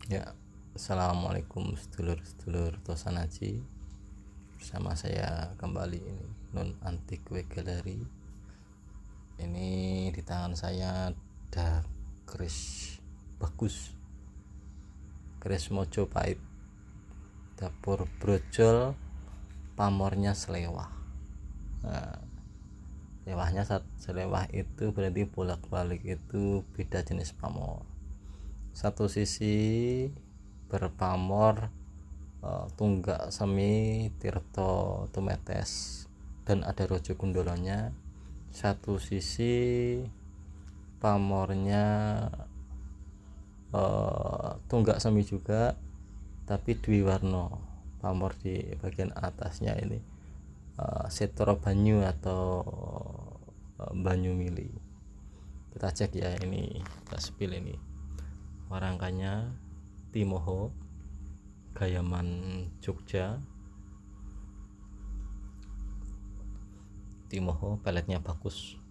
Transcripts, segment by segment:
Ya, assalamualaikum sedulur-sedulur Tosanaji. Bersama saya kembali ini Non Antique Gallery. Ini di tangan saya ada keris bagus, keris Mojopahit, dapur brojol, pamornya selewah. Nah, selewah itu berarti bolak-balik itu beda jenis pamor. Satu sisi berpamor tunggak semi Tirto Tumetes dan ada rojo gundolonya. Satu sisi pamornya tunggak semi juga tapi dwi warno. Pamor di bagian atasnya ini setro banyu atau banyu mili. Kita cek ya, ini kita spill ini warangkanya Timoho Gayaman Jogja. Timoho, peletnya bagus,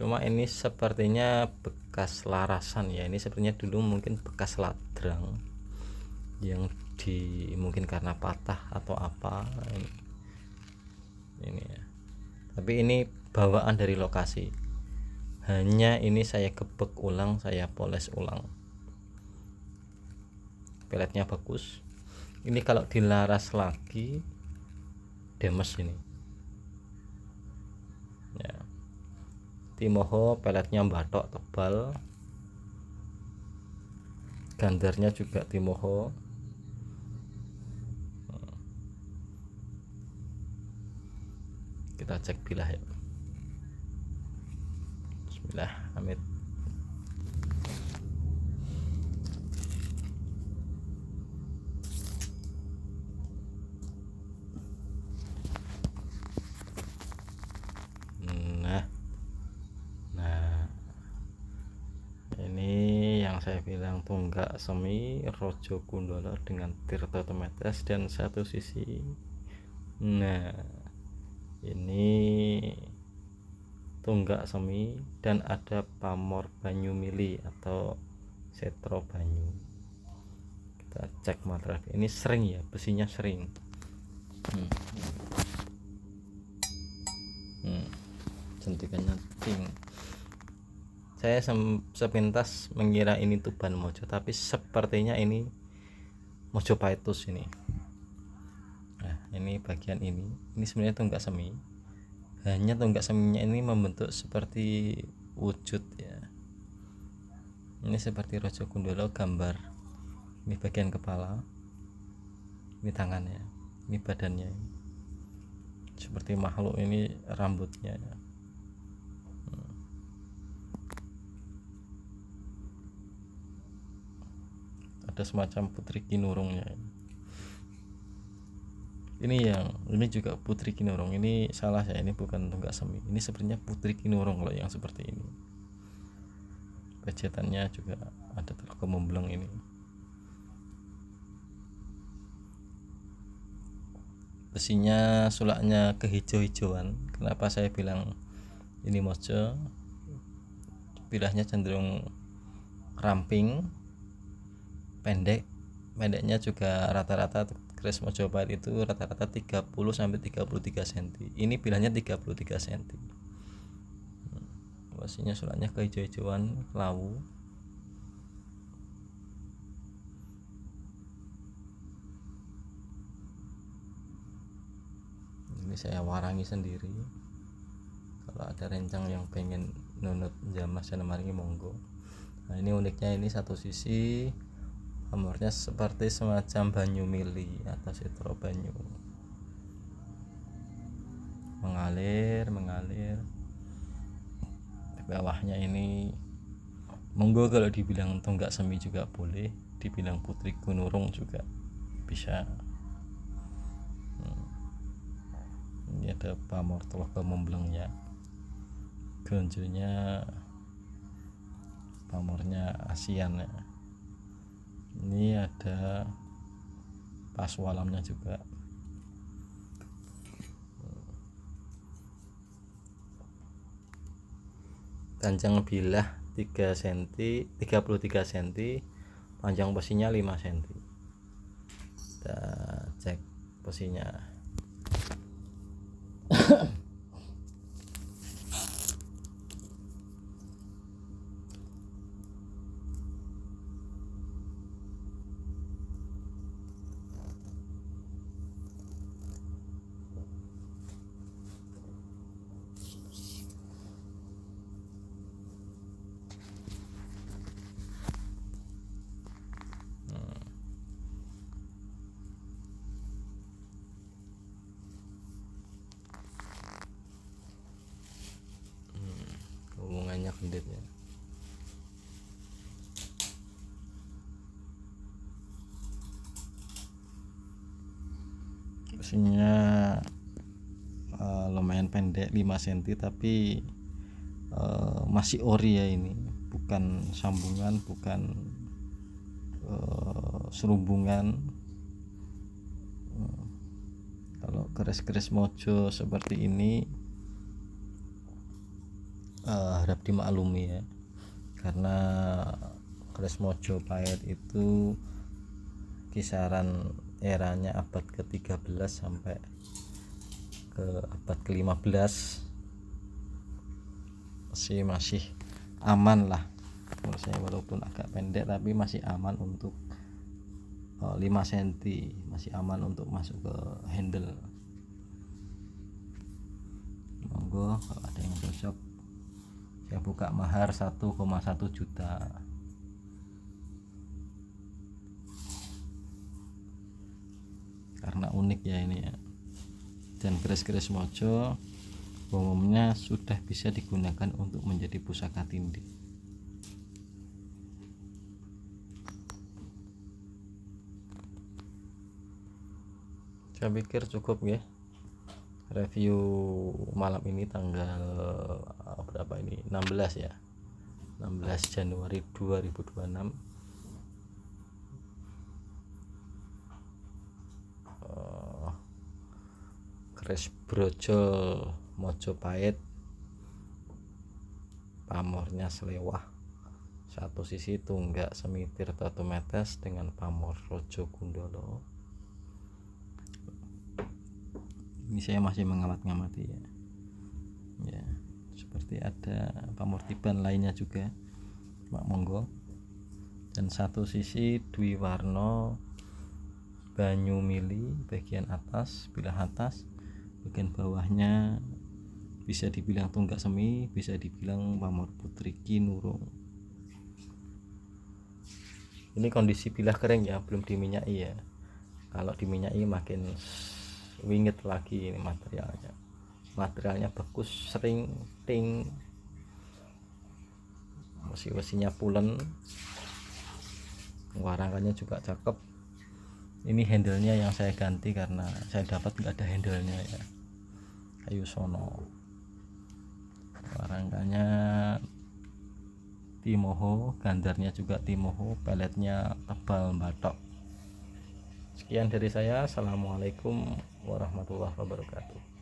cuma ini sepertinya bekas larasan ya. Ini sepertinya dulu mungkin bekas ladrang yang mungkin karena patah atau apa ini ya. Tapi ini bawaan dari lokasi, hanya ini saya gebek ulang, saya poles ulang. Peletnya bagus. Ini kalau dilaras lagi demes ini ya. Timoho, peletnya batok tebal, gandarnya juga Timoho. Kita cek bilah ya. Bismillah, amit. Nah, ini yang saya bilang tunggak semi rojo gundolo dengan Tirto Tumetes dan satu sisi. Nah, ini tunggak semi dan ada pamor banyu mili atau setro banyu. Kita cek materai. Ini sering ya, besinya sering. Jentikannya ting. Saya sepintas mengira ini Tuban Mojo, tapi sepertinya ini Mojopahitus ini. Nah, ini bagian ini sebenarnya tunggak semi. Hanya tunggak seminya ini membentuk seperti wujud ya. Ini seperti rojo gundolo gambar. Ini bagian kepala, ini tangannya, ini badannya, seperti makhluk ini rambutnya ya. Ada semacam putri kinurungnya. Ini juga putri kinurung. Ini salah ya, ini bukan tunggak semi. Ini sebenarnya putri kinurung loh yang seperti ini. Pejetannya juga ada telkom membleng ini. Besinya sulaknya kehijau-hijauan. Kenapa saya bilang ini mojo? Bilahnya cenderung ramping, pendeknya juga rata-rata keris Mojopahit itu rata-rata 30 sampai 33 cm. Ini bilahnya 33 cm. Besinya sulaknya kehijau-hijauan lawu. Ini saya warangi sendiri. Kalau ada rencang yang pengen nunut jamas dan maringi monggo. Nah, ini uniknya, ini satu sisi pamornya seperti semacam banyu mili atau setro banyu, mengalir di bawahnya. Ini monggo, kalau dibilang tunggak semi juga boleh, dibilang putri gunurung juga bisa. Ini ada pamor telah memblengnya, gonjonya pamornya ASEAN ya. Ini ada paswalamnya juga. Kanjeng bilah 3 cm 33 cm, panjang besinya 5 cm. Kita cek besinya. Hubungannya kenditnya. Besinya lumayan pendek 5 cm, tapi masih ori ya, ini bukan sambungan, bukan serubungan. Kalau keris-keris mojo seperti ini harap dimaklumi ya, karena keris Mojopahit itu kisaran eranya abad ke-13 sampai ke abad ke-15 masih aman lah menurut saya, walaupun agak pendek tapi masih aman untuk 5 cm, masih aman untuk masuk ke handle. Monggo kalau ada yang cocok, saya buka mahar 1,1 juta. Karena unik ya ini ya. Dan keris-keris mojo umumnya sudah bisa digunakan untuk menjadi pusaka tindih. Saya pikir cukup ya review malam ini, tanggal berapa ini, 16 ya, 16 Januari 2026. Keris brojol Mojopahit, pamornya selewah, satu sisi tunggak semitir tatu metes dengan pamor rojo kundolo. Ini saya masih mengamati ya, seperti ada pamor tiban lainnya juga, monggo. Dan satu sisi dwi warno banyu mili, bagian atas bilah atas, bagian bawahnya bisa dibilang tunggak semi, bisa dibilang pamor putri kinurung. Ini kondisi bilah kering ya, belum diminyaki ya. Kalau diminyaki makin wingit lagi ini materialnya bagus, sering ting, besi-besinya pulen, warangannya juga cakep. Ini handlenya yang saya ganti karena saya dapat nggak ada handlenya ya, kayu sono. Warangannya Timoho, gandarnya juga Timoho, peletnya tebal batok. Sekian dari saya. Assalamualaikum warahmatullahi wabarakatuh.